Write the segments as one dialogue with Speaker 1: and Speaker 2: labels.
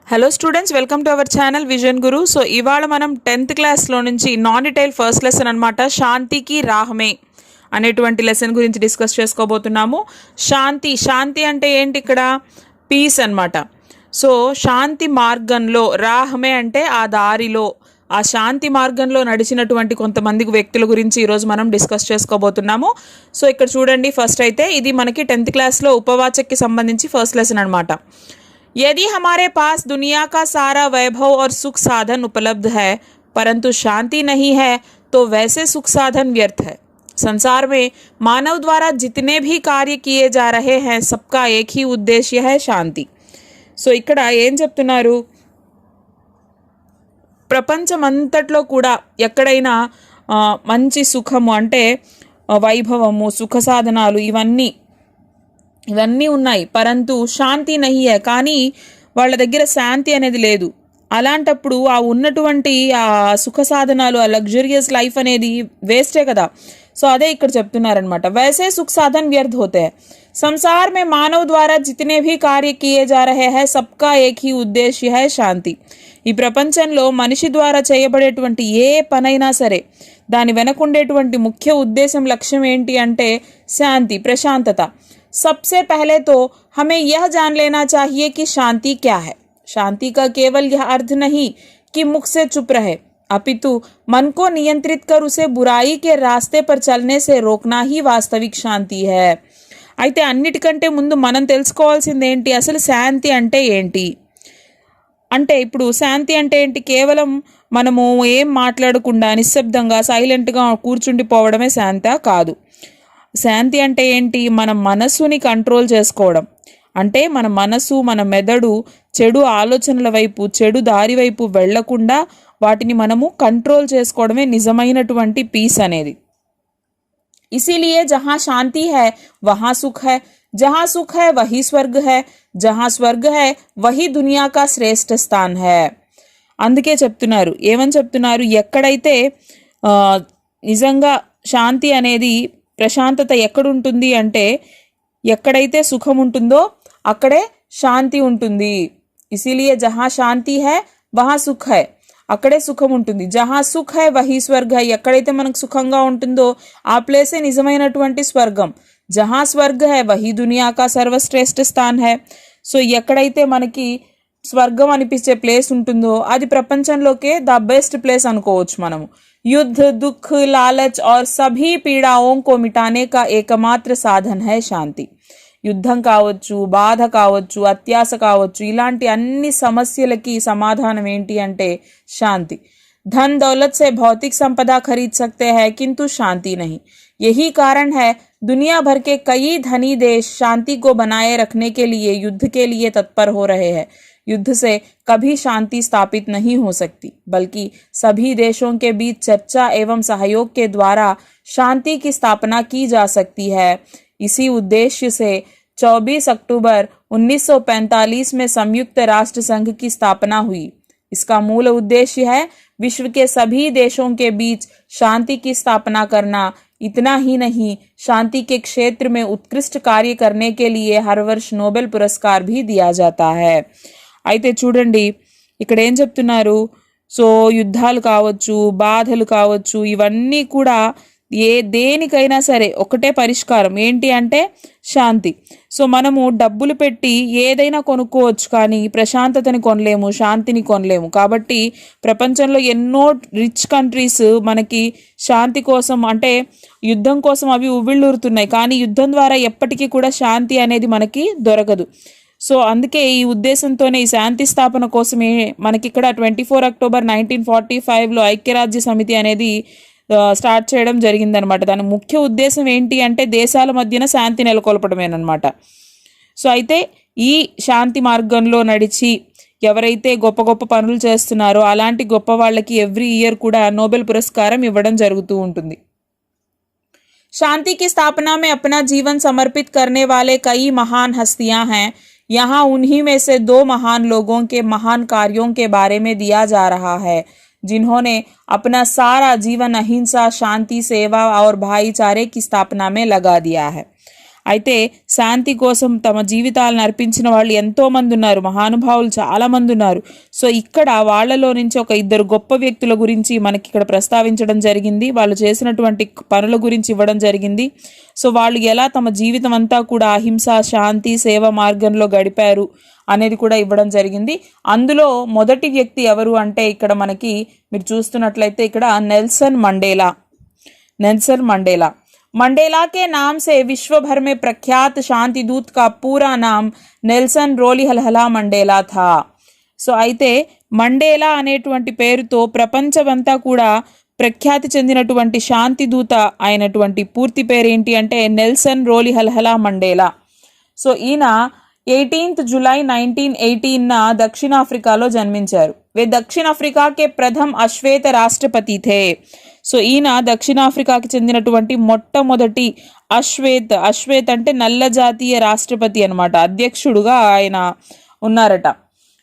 Speaker 1: Hello students, welcome to our channel vision Guru. So ఇవాళ మనం 10th క్లాస్లో నుంచి నాన్ డిటైల్ ఫస్ట్ లెసన్ అనమాట, శాంతికి రాహమే అనేటువంటి లెసన్ గురించి డిస్కస్ చేసుకోబోతున్నాము. శాంతి అంటే ఏంటి? ఇక్కడ పీస్ అనమాట. సో శాంతి మార్గంలో, రాహమే అంటే ఆ దారిలో, ఆ శాంతి మార్గంలో నడిచినటువంటి కొంతమంది వ్యక్తుల గురించి ఈరోజు మనం డిస్కస్ చేసుకోబోతున్నాము. సో ఇక్కడ చూడండి, ఫస్ట్ అయితే ఇది మనకి 10th క్లాస్లో ఉపవాచక్కి సంబంధించి ఫస్ట్ లెసన్ అనమాట. यदि हमारे पास दुनिया का सारा वैभव और सुख साधन उपलब्ध है परंतु शांति नहीं है तो वैसे सुख साधन व्यर्थ है. संसार में मानव द्वारा जितने भी कार्य किए जा रहे हैं सबका एक ही उद्देश्य है, शांति. సో ఇక్కడ ఏం చెప్తున్నారు? ప్రపంచమంతట్లో కూడా ఎక్కడైనా మంచి సుఖము అంటే వైభవము, సుఖ సాధనాలు ఇవన్నీ ఉన్నాయి. పరంతు శాంతి నహి హై, కానీ వాళ్ళ దగ్గర శాంతి అనేది లేదు. అలాంటప్పుడు ఆ ఉన్నటువంటి ఆ సుఖ సాధనాలు, ఆ లగ్జరియస్ లైఫ్ అనేది వేస్టే కదా. సో అదే ఇక్కడ చెప్తున్నారనమాట. वैसे सुख साधन व्यर्थ होते हैं. संसार में मानव द्वारा जितने भी कार्य किए जा रहे हैं सबका एक ही उद्देश्य है, शांति. ఈ ప్రపంచంలో మనిషి ద్వారా చేయబడేటువంటి ఏ పనైనా సరే దాని వెనకుండేటువంటి ముఖ్య ఉద్దేశం, లక్ష్యం ఏంటి అంటే శాంతి, ప్రశాంతత. सबसे पहले तो हमें यह जान लेना चाहिए कि शांति क्या है. शांति का केवल यह अर्थ नहीं कि मुख से चुप रहे, अपितु मन को नियंत्रित कर उसे बुराई के रास्ते पर चलने से रोकना ही वास्तविक शांति है. అయితే అన్నిటికంటే ముందు మనం తెలుసుకోవాల్సింది ఏంటి, అసలు శాంతి అంటే ఏంటి అంటే, ఇప్పుడు శాంతి అంటే ఏంటి? కేవలం మనము ఏం మాట్లాడకుండా నిశ్శబ్దంగా సైలెంట్గా కూర్చుండిపోవడమే శాంతి కాదు. శాంతి అంటే ఏంటి? మన మనసుని కంట్రోల్ చేసుకోవడం. అంటే మన మనసు, మన మెదడు చెడు ఆలోచనల వైపు, చెడు దారి వైపు వెళ్లకుండా వాటిని మనము కంట్రోల్ చేసుకోవడమే నిజమైనటువంటి పీస్ అనేది. ఇసిలియే జహా శాంతి హై వహా సుఖ్ హై, జహా సుఖ్ హై వహీ స్వర్గ్ హై, జహా స్వర్గ్ హై వహీ దునియా కా శ్రేష్ఠ స్థాన్ హై. అందుకే చెప్తున్నారు, ఏమని చెప్తున్నారు? ఎక్కడైతే నిజంగా శాంతి అనేది, ప్రశాంతత ఎక్కడుంటుంది అంటే, ఎక్కడైతే సుఖం ఉంటుందో అక్కడే శాంతి ఉంటుంది. ఇసిలియే జహా శాంతి హై వహా సుఖ్ హై, అక్కడే సుఖం ఉంటుంది. జహా సుఖ్ హై వహీ స్వర్గ్ హై, ఎక్కడైతే మనకు సుఖంగా ఉంటుందో ఆ ప్లేసే నిజమైనటువంటి స్వర్గం. జహా స్వర్గ్ హై వహీ దునియా కా సర్వశ్రేష్ఠ స్థాన్ హై. సో ఎక్కడైతే మనకి స్వర్గం అనిపించే ప్లేస్ ఉంటుందో అది ప్రపంచంలోకే ద బెస్ట్ ప్లేస్ అనుకోవచ్చు మనము. युद्ध, दुख, लालच और सभी पीड़ाओं को मिटाने का एकमात्र साधन है शांति. యుద్ధం కావచ్చు, బాధ కావచ్చు, అత్యాశ కావచ్చు, ఇలాంటి అన్ని సమస్యలకి సమాధానం ఏంటి అంటే శాంతి. धन दौलत से भौतिक संपदा खरीद सकते हैं किंतु शांति नहीं. यही कारण है दुनिया भर के कई धनी देश शांति को बनाए रखने के लिए युद्ध के लिए तत्पर हो रहे हैं. युद्ध से कभी शांति स्थापित नहीं हो सकती, बल्कि सभी देशों के बीच चर्चा एवं सहयोग के द्वारा शांति की स्थापना की जा सकती है. इसी उद्देश्य से 24 अक्टूबर 1945 में संयुक्त राष्ट्र संघ की स्थापना हुई. इसका मूल उद्देश्य है विश्व के सभी देशों के बीच शांति की स्थापना करना. इतना ही नहीं, शांति के क्षेत्र में उत्कृष्ट कार्य करने के लिए हर वर्ष नोबेल पुरस्कार भी दिया जाता है. అయితే చూడండి, ఇక్కడ ఏం చెప్తున్నారు? సో యుద్ధాలు కావచ్చు, బాధలు కావచ్చు, ఇవన్నీ కూడా దేనికైనా సరే ఒకటే పరిష్కారం ఏంటి అంటే శాంతి. సో మనము డబ్బులు పెట్టి ఏదైనా కొనుక్కోవచ్చు, కానీ ప్రశాంతతని కొనలేము, శాంతిని కొనలేము. కాబట్టి ప్రపంచంలో ఎన్నో రిచ్ కంట్రీస్ మనకి శాంతి కోసం అంటే యుద్ధం కోసం అవి ఉవ్విళ్ళూరుతున్నాయి, కానీ యుద్ధం ద్వారా ఎప్పటికీ కూడా శాంతి అనేది మనకి దొరకదు. సో అందుకే ఈ ఉద్దేశంతోనే ఈ శాంతి స్థాపన కోసమే మనకి ఇక్కడ 24 అక్టోబర్ 1945లో ఐక్యరాజ్య సమితి అనేది స్టార్ట్ చేయడం జరిగిందనమాట. దాని ముఖ్య ఉద్దేశం ఏంటి అంటే దేశాల మధ్యన శాంతి నెలకొల్పడమేనమాట. సో అయితే ఈ శాంతి మార్గంలో నడిచి ఎవరైతే గొప్ప గొప్ప పనులు చేస్తున్నారో అలాంటి గొప్ప వాళ్ళకి ఎవ్రీ ఇయర్ కూడా నోబెల్ పురస్కారం ఇవ్వడం జరుగుతూ ఉంటుంది. शांति की स्थापना में अपना जीवन समर्पित करने वाले कई महान हस्तियां हैं. यहाँ उन्हीं में से 2 महान लोगों के महान कार्यों के बारे में दिया जा रहा है, जिन्होंने अपना सारा जीवन अहिंसा, शांति, सेवा और भाईचारे की स्थापना में लगा दिया है. అయితే శాంతి కోసం తమ జీవితాలను అర్పించిన వాళ్ళు ఎంతోమంది ఉన్నారు, మహానుభావులు చాలామంది ఉన్నారు. సో ఇక్కడ వాళ్ళలో నుంచి ఒక ఇద్దరు గొప్ప వ్యక్తుల గురించి మనకి ఇక్కడ ప్రస్తావించడం జరిగింది. వాళ్ళు చేసినటువంటి పనుల గురించి ఇవ్వడం జరిగింది. సో వాళ్ళు ఎలా తమ జీవితం అంతా కూడా అహింస, శాంతి, సేవ మార్గంలో గడిపారు అనేది కూడా ఇవ్వడం జరిగింది. అందులో మొదటి వ్యక్తి ఎవరు అంటే ఇక్కడ మనకి మీరు చూస్తున్నట్లయితే ఇక్కడ నెల్సన్ మండేలా. मंडेला के नाम से विश्व भर में प्रख्यात शांति दूत का पूरा नाम నెల్సన్ రోలిహల్హలా మండేలా థా. సో అయితే మండేలా అనేటువంటి పేరుతో ప్రపంచమంతా కూడా ప్రఖ్యాతి చెందినటువంటి శాంతి దూత అయినటువంటి పూర్తి పేరు ఏంటి అంటే నెల్సన్ రోలిహల్హలా మండేలా. సో ఈయన 18 जुलाई 1918 దక్షిణాఫ్రికాలో జన్మించారు. వే దక్షిణాఫ్రికా కే ప్రథమ అశ్వేత రాష్ట్రపతి థే. సో ఈయన దక్షిణాఫ్రికాకి చెందినటువంటి మొట్టమొదటి అశ్వేత్ అంటే నల్ల జాతీయ రాష్ట్రపతి అనమాట, అధ్యక్షుడుగా ఆయన ఉన్నారట.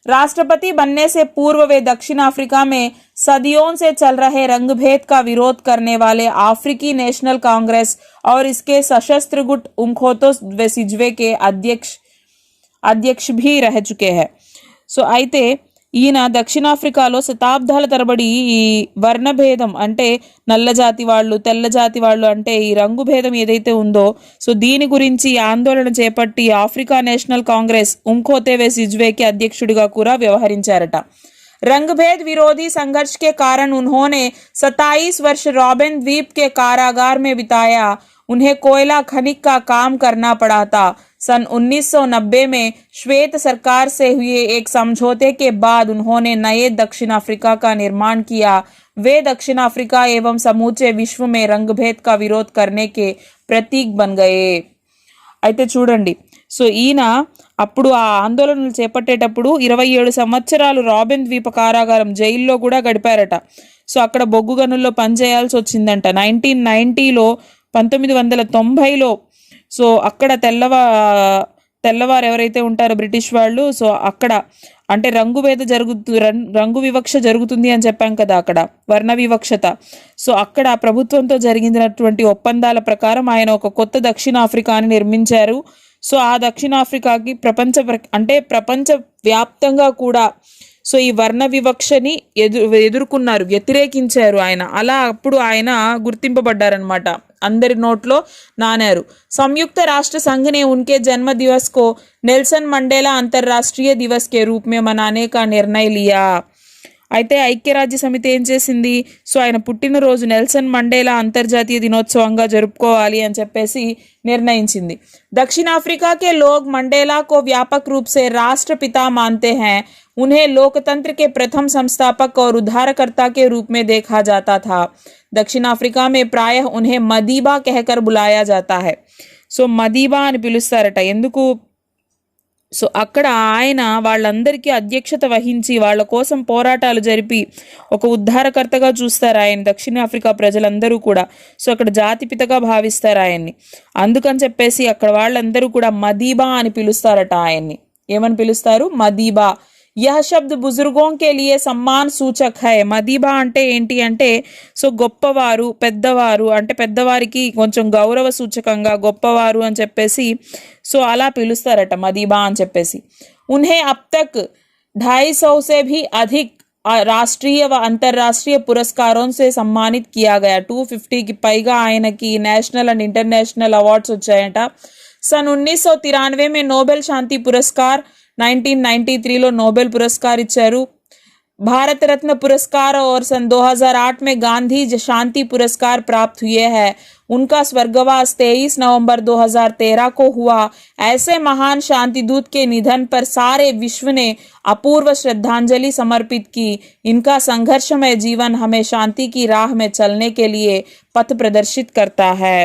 Speaker 1: राष्ट्रपति बनने से पूर्व वे दक्षिण अफ्रीका में सदियों से चल रहे रंगभेद का विरोध करने वाले अफ्रीकी नेशनल कांग्रेस और इसके सशस्त्र गुट उमखोतो व सिज्वे के अध्यक्ष भी रह चुके हैं. సో అయితే ఈయన దక్షిణాఫ్రికాలో శతాబ్దాల తరబడి ఈ వర్ణభేదం అంటే నల్ల జాతి వాళ్ళు, తెల్ల జాతి వాళ్ళు అంటే ఈ రంగు భేదం ఏదైతే ఉందో సో దీని గురించి ఆందోళన చేపట్టి ఆఫ్రికా నేషనల్ కాంగ్రెస్ ఉమ్ఖోతే వే సిజ్వేకి అధ్యక్షుడిగా కూడా వ్యవహరించారట. रंगभेद विरोधी संघर्ष के कारण उन्होंने 27 वर्ष रॉबिन द्वीप के कारागार में बिताया. उन्हें कोयला खनिक का काम करना पड़ा था. सन 1990 में श्वेत सरकार से हुए एक समझौते के बाद उन्होंने नए दक्षिण अफ्रीका का निर्माण किया. वे दक्षिण अफ्रीका एवं समूचे विश्व में रंगभेद का विरोध करने के प्रतीक बन गए. అయితే చూడండి, సో ఈయన అప్పుడు ఆ ఆందోళనలు చేపట్టేటప్పుడు 27 సంవత్సరాలు రాబిన్ ద్వీప కారాగారం జైల్లో కూడా గడిపారట. సో అక్కడ బొగ్గు గనుల్లో పనిచేయాల్సి వచ్చిందంట. 1990లో 1990లో సో అక్కడ తెల్లవారు ఎవరైతే ఉంటారో బ్రిటిష్ వాళ్ళు, సో అక్కడ అంటే రంగు వివక్ష జరుగుతుంది అని చెప్పాం కదా, అక్కడ వర్ణ వివక్షత. సో అక్కడ ప్రభుత్వంతో జరిగినటువంటి ఒప్పందాల ప్రకారం ఆయన ఒక కొత్త దక్షిణాఫ్రికాని నిర్మించారు. సో ఆ దక్షిణాఫ్రికాకి ప్రపంచ వ్యాప్తంగా కూడా సో ఈ వర్ణ వివక్షని ఎదుర్కొన్నారు, వ్యతిరేకించారు ఆయన. అలా అప్పుడు ఆయన గుర్తింపబడ్డారనమాట, అందరి నోట్లో నానారు. संयुक्त राष्ट्र संघ ने उनके जन्म दिवस को नेल्सन मंडेला अंतर्राष्ट्रीय दिवस के रूप में मनाने का निर्णय लिया. అయితే ఐక్యరాజ్య సమితి ఏం చేసింది, సో ఆయన పుట్టినరోజు నెల్సన్ మండేలా అంతర్జాతీయ దినోత్సవంగా జరుపుకోవాలి అని చెప్పేసి నిర్ణయించింది. दक्षिणाफ्रिका के लोग मंडेला को व्यापक रूप से राष्ट्रपिता मानते हैं. उन्हें लोकतंत्र के प्रथम संस्थापक और उद्धारकर्ता के रूप में देखा जाता था. दक्षिण अफ्रीका में प्रायः उन्हें मदीबा कहकर बुलाया जाता है. సో మదీబా అని పిలుస్తారట. ఎందుకు, సో అక్కడ ఆయన వాళ్ళందరికీ అధ్యక్షత వహించి వాళ్ళ కోసం పోరాటాలు జరిపి ఒక ఉద్ధారకర్తగా చూస్తారు ఆయన. దక్షిణాఫ్రికా ప్రజలందరూ కూడా సో అక్కడ జాతిపితగా భావిస్తారు ఆయన్ని. అందుకని చెప్పేసి అక్కడ వాళ్ళందరూ కూడా మదీబా అని పిలుస్తారట ఆయన్ని. ఏమని పిలుస్తారు? మదీబా. यह शब्द बुजुर्गों के लिए सम्मान सूचक है. మదీబా అంటే ఏంటి అంటే సో గొప్పవారు, పెద్దవారు అంటే పెద్దవారికి కొంచెం గౌరవ సూచకంగా గొప్పవారు అని చెప్పేసి సో అలా పిలుస్తారట మదీబా అని చెప్పేసి. उन्हें अब तक 250 से भी अधिक రాష్ట్రీయ అంతర్రాష్ట్రీయ పురస్కారం से सम्मानित किया गया. 250కి పైగా ఆయనకి నేషనల్ అండ్ ఇంటర్నేషనల్ అవార్డ్స్ వచ్చాయట. सन 1993 में नोबेल शांति पुरस्कार, 1993లో నోబెల్ పురస్కార్ ఇచ్చారు. भारत रत्न पुरस्कार और सन 2008 में गांधी शांति पुरस्कार प्राप्त हुए हैं. उनका स्वर्गवास 23 नवंबर 2013 को हुआ. ऐसे महान शांति दूत के निधन पर सारे विश्व ने अपूर्व श्रद्धांजलि समर्पित की. इनका संघर्षमय जीवन हमें शांति की राह में चलने के लिए पथ प्रदर्शित करता है.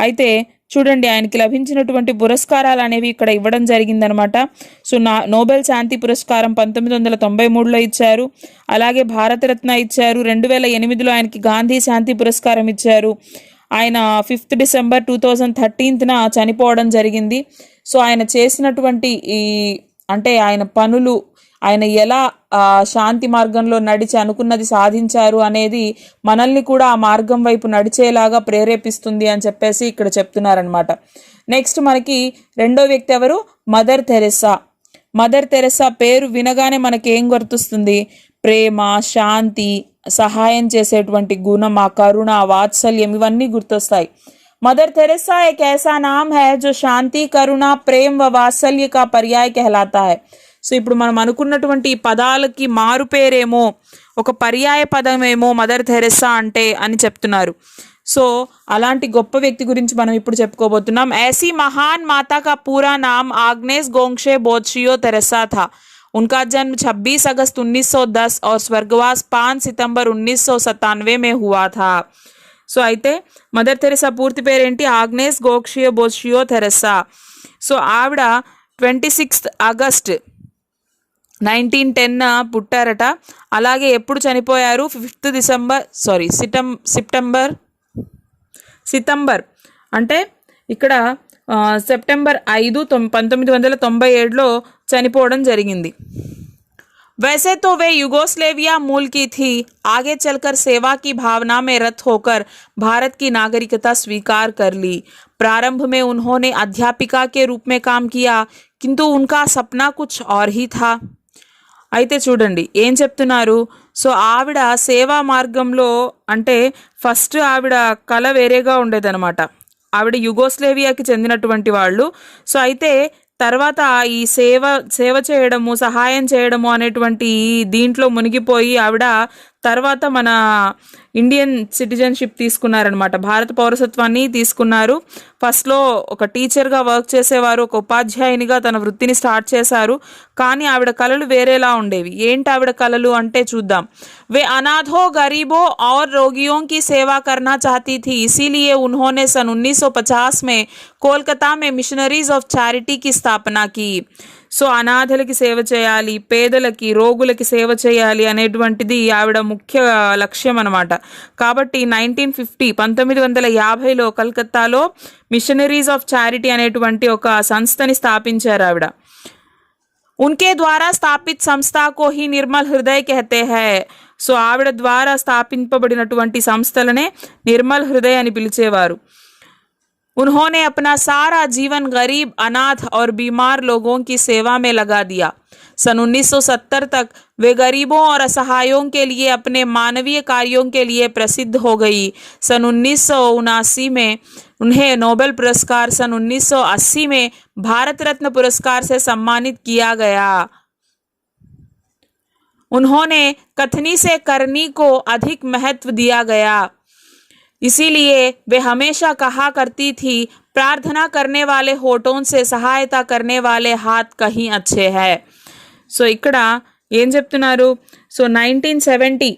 Speaker 1: అయితే చూడండి, ఆయనకి లభించినటువంటి పురస్కారాలు అనేవి ఇక్కడ ఇవ్వడం జరిగిందనమాట. సో నోబెల్ శాంతి పురస్కారం 1993లో ఇచ్చారు. అలాగే భారతరత్న ఇచ్చారు. 2008లో ఆయనకి గాంధీ శాంతి పురస్కారం ఇచ్చారు. ఆయన 5 డిసెంబర్ 2013న చనిపోవడం జరిగింది. సో ఆయన చేసినటువంటి ఈ అంటే ఆయన పనులు, ఆయన ఎలా శాంతి మార్గంలో నడిచి అనుకున్నది సాధించారు అనేది మనల్ని కూడా ఆ మార్గం వైపు నడిచేలాగా ప్రేరేపిస్తుంది అని చెప్పేసి ఇక్కడ చెప్తున్నారనమాట. నెక్స్ట్ మనకి రెండో వ్యక్తి ఎవరు, మదర్ తెరెసా. మదర్ తెరెసా పేరు వినగానే మనకి ఏం గుర్తొస్తుంది, ప్రేమ, శాంతి, సహాయం చేసేటువంటి గుణం, ఆ కరుణ, వాత్సల్యం ఇవన్నీ గుర్తొస్తాయి. मदर तेरेसा एक ऐसा नाम है जो शांति, करुणा, प्रेम व वात्सल्य का पर्याय कहलाता है. సో ఇప్పుడు మనం అనుకున్నటువంటి ఈ పదాలకి మారు పేరేమో, ఒక పర్యాయ పదమేమో మదర్ తెరెసా అంటే అని చెప్తున్నారు. సో అలాంటి గొప్ప వ్యక్తి గురించి మనం ఇప్పుడు చెప్పుకోబోతున్నాం. ऐसी महान माता का पूरा नाम आग्नेस गोंग्शे बोत्शियो तेरेसा था. उनका जन्म 26 अगस्त 1910 और स्वर्गवास 5 सितंबर 1997 में हुआ था. సో అయితే మదర్ తెరెసా పూర్తి పేరేంటి, ఆగ్నేస్ గోక్షియో బోషియో తెరెసా. సో ఆవిడ 26 ఆగస్ట్ 1910 పుట్టారట. అలాగే ఎప్పుడు చనిపోయారు, 5 డిసెంబర్ సితంబర్ అంటే ఇక్కడ సెప్టెంబర్ 5 1997లో చనిపోవడం జరిగింది. वैसे तो वे युगोस्लेविया मूल की थी. आगे चलकर सेवा की भावना में रत होकर भारत की नागरिकता स्वीकार कर ली. प्रारंभ में उन्होंने अध्यापिका के रूप में काम किया, किंतु उनका सपना कुछ और ही था. అయితే చూడండి ఏం చెప్తున్నారు. సో ఆవిడ సేవా మార్గంలో అంటే ఫస్ట్ ఆవిడ కళ వేరేగా ఉండేదన్నమాట. ఆవిడ యుగోస్లేవియాకి చెందినటువంటి వాళ్ళు. సో అయితే తర్వాత ఈ సేవ చేయడము, సహాయం చేయడము అనేటువంటి దీంట్లో మునిగిపోయి ఆవిడ తర్వాత మన ఇండియన్ సిటిజన్షిప్ తీసుకున్నారనమాట, భారత పౌరసత్వాన్ని తీసుకున్నారు. ఫస్ట్లో ఒక టీచర్గా వర్క్ చేసేవారు, ఒక ఉపాధ్యాయునిగా తన వృత్తిని స్టార్ట్ చేశారు. కానీ ఆవిడ కళలు వేరేలా ఉండేవి. ఏంటి ఆవిడ కళలు అంటే చూద్దాం. वे अनाथों, गरीबों और रोगियों की सेवा करना चाहती थी. इसीलिए उन्होंने सन 1950 में कोलकाता में मिशनरीज ऑफ चैरिटी की स्थापना की. సో అనాథలకి సేవ చేయాలి, పేదలకి, రోగులకి సేవ చేయాలి అనేటువంటిది ఆవిడ ముఖ్య లక్ష్యం అనమాట. కాబట్టి 1950లో కలకత్తాలో మిషనరీస్ ఆఫ్ చారిటీ అనేటువంటి ఒక సంస్థని స్థాపించారు ఆవిడ. उनके द्वारा स्थापित संस्था को ही निर्मल हृदय कहते हैं. సో ఆవిడ ద్వారా స్థాపింపబడినటువంటి సంస్థలనే నిర్మల్ హృదయ్ అని పిలిచేవారు. उन्होंने अपना सारा जीवन गरीब, अनाथ और बीमार लोगों की सेवा में लगा दिया. सन 1970 तक वे गरीबों और असहायों के लिए अपने मानवीय कार्यों के लिए प्रसिद्ध हो गई. सन 1979 में उन्हें नोबेल पुरस्कार, सन 1980 में भारत रत्न पुरस्कार से सम्मानित किया गया. उन्होंने कथनी से करनी को अधिक महत्व दिया गया. इसीलिए वे हमेशा कहा करती थी, प्रार्थना करने वाले होठों से सहायता करने वाले हाथ कहीं अच्छे हैं. సో ఇక్కడ ఏం చెప్తున్నారు. సో 1970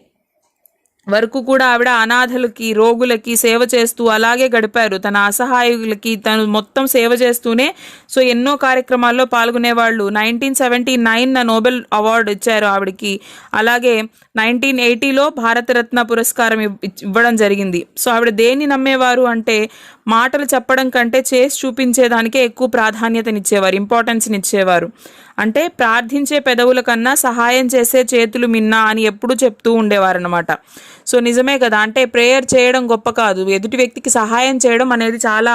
Speaker 1: వరకు కూడా ఆవిడ అనాథలకి, రోగులకి సేవ చేస్తూ అలాగే గడిపారు. తన అసహాయులకి తను మొత్తం సేవ చేస్తూనే సో ఎన్నో కార్యక్రమాల్లో పాల్గొనేవాళ్ళు. 1979 నోబెల్ అవార్డు ఇచ్చారు ఆవిడకి. అలాగే 1980లో భారతరత్న పురస్కారం ఇవ్వడం జరిగింది. సో ఆవిడ దేన్ని నమ్మేవారు అంటే మాటలు చెప్పడం కంటే చేసి చూపించేదానికే ఎక్కువ ప్రాధాన్యతనిచ్చేవారు, ఇంపార్టెన్స్ని ఇచ్చేవారు. అంటే ప్రార్థించే పెదవుల కన్నా సహాయం చేసే చేతులు మిన్నా అని ఎప్పుడూ చెప్తూ ఉండేవారు అనమాట. సో నిజమే కదా, అంటే ప్రేయర్ చేయడం గొప్ప కాదు, ఎదుటి వ్యక్తికి సహాయం చేయడం అనేది చాలా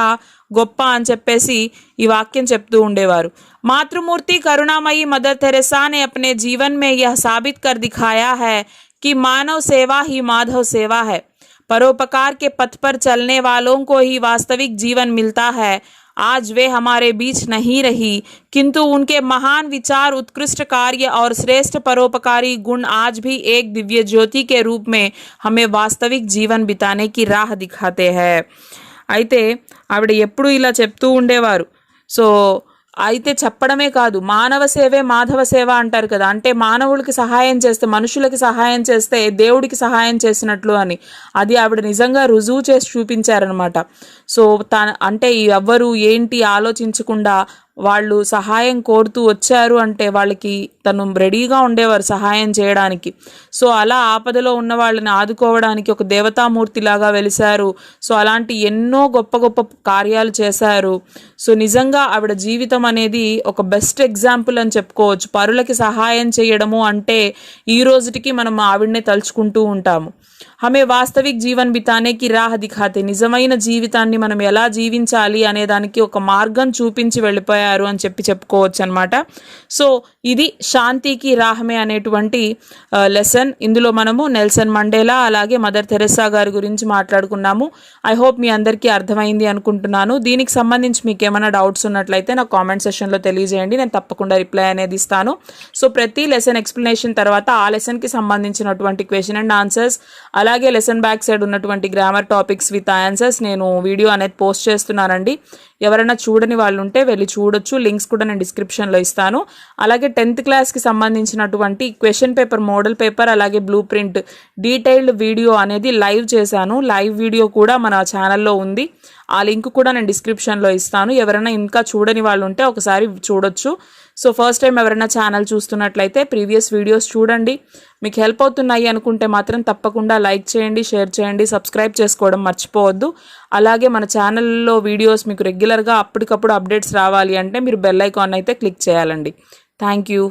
Speaker 1: గొప్ప అని చెప్పేసి ఈ వాక్యం చెప్తూ ఉండేవారు. मातृमूर्ति करुणामयी मदर तेरेसा ने अपने जीवन में यह साबित कर दिखाया है कि मानव सेवा ही माधव सेवा है. परोपकार के पथ पर चलने वालों को ही वास्तविक जीवन मिलता है. आज वे हमारे बीच नहीं रही, किंतु उनके महान विचार, उत्कृष्ट कार्य और श्रेष्ठ परोपकारी गुण आज भी एक दिव्य ज्योति के रूप में हमें वास्तविक जीवन बिताने की राह दिखाते हैं. అయితే ఆవిడ ఎప్పుడు ఇలా చెప్తూ ఉండేవారు. సో అయితే చెప్పడమే కాదు, మానవ సేవే మాధవ సేవ అంటారు కదా, అంటే మానవులకి సహాయం చేస్తే, మనుషులకి సహాయం చేస్తే దేవుడికి సహాయం చేసినట్లు అని. అది ఆవిడ నిజంగా రుజువు చేసి చూపించారనమాట. సో అంటే ఎవ్వరు ఏంటి ఆలోచించకుండా వాళ్ళు సహాయం కోరుతూ వచ్చారు అంటే వాళ్ళకి తను రెడీగా ఉండేవారు సహాయం చేయడానికి. సో అలా ఆపదలో ఉన్న వాళ్ళని ఆదుకోవడానికి ఒక దేవతామూర్తిలాగా వెలిశారు. సో అలాంటి ఎన్నో గొప్ప గొప్ప కార్యాలు చేశారు. సో నిజంగా ఆవిడ జీవితం అనేది ఒక బెస్ట్ ఎగ్జాంపుల్ అని చెప్పుకోవచ్చు. పరులకి సహాయం చేయడము అంటే ఈ రోజుటికి మనం ఆవిడనే తలుచుకుంటూ ఉంటాము. హమే వాస్తవిక్ జీవన్ బితానే కి రాహ్ దిఖాతే, నిజమైన జీవితాన్ని మనం ఎలా జీవించాలి అనే దానికి ఒక మార్గం చూపించి వెళ్ళిపోయారు అని చెప్పుకోవచ్చు అనమాట. సో ఇది శాంతికి రాహమే అనేటువంటి లెసన్. ఇందులో మనము నెల్సన్ మండేలా అలాగే మదర్ తెరెసా గారి గురించి మాట్లాడుకున్నాము. ఐ హోప్ మీ అందరికీ అర్థమైంది అనుకుంటున్నాను. దీనికి సంబంధించి మీకు ఏమైనా డౌట్స్ ఉన్నట్లయితే నాకు కామెంట్ సెషన్లో తెలియజేయండి, నేను తప్పకుండా రిప్లై అనేది ఇస్తాను. సో ప్రతి లెసన్ ఎక్స్ప్లెనేషన్ తర్వాత ఆ లెసన్కి సంబంధించినటువంటి క్వశ్చన్ అండ్ ఆన్సర్స్ అలాగే లెసన్ బ్యాక్ సైడ్ ఉన్నటువంటి గ్రామర్ టాపిక్స్ విత్ ఆన్సర్స్ నేను వీడియో అనేది పోస్ట్ చేస్తున్నానండి. ఎవరైనా చూడని వాళ్ళు ఉంటే వెళ్ళి చూడొచ్చు. లింక్స్ కూడా నేను డిస్క్రిప్షన్లో ఇస్తాను. అలాగే 10th క్లాస్కి సంబంధించినటువంటి క్వశ్చన్ పేపర్, మోడల్ పేపర్ అలాగే బ్లూ ప్రింట్ డీటెయిల్డ్ వీడియో అనేది లైవ్ చేశాను. లైవ్ వీడియో కూడా మన ఛానల్లో ఉంది. ఆ లింక్ కూడా నేను డిస్క్రిప్షన్లో ఇస్తాను. ఎవరైనా ఇంకా చూడని వాళ్ళు ఉంటే ఒకసారి చూడొచ్చు. సో ఫస్ట్ టైం ఎవరైనా ఛానల్ చూస్తున్నట్లయితే ప్రీవియస్ వీడియోస్ చూడండి. మీకు హెల్ప్ అవుతున్నాయి అనుకుంటే మాత్రం తప్పకుండా లైక్ చేయండి, షేర్ చేయండి, సబ్స్క్రైబ్ చేసుకోవడం మర్చిపోవద్దు. అలాగే మన ఛానల్లో వీడియోస్ మీకు రెగ్యులర్గా అప్పటికప్పుడు అప్డేట్స్ రావాలి అంటే మీరు బెల్ ఐకాన్ అయితే క్లిక్ చేయాలండి. Thank you.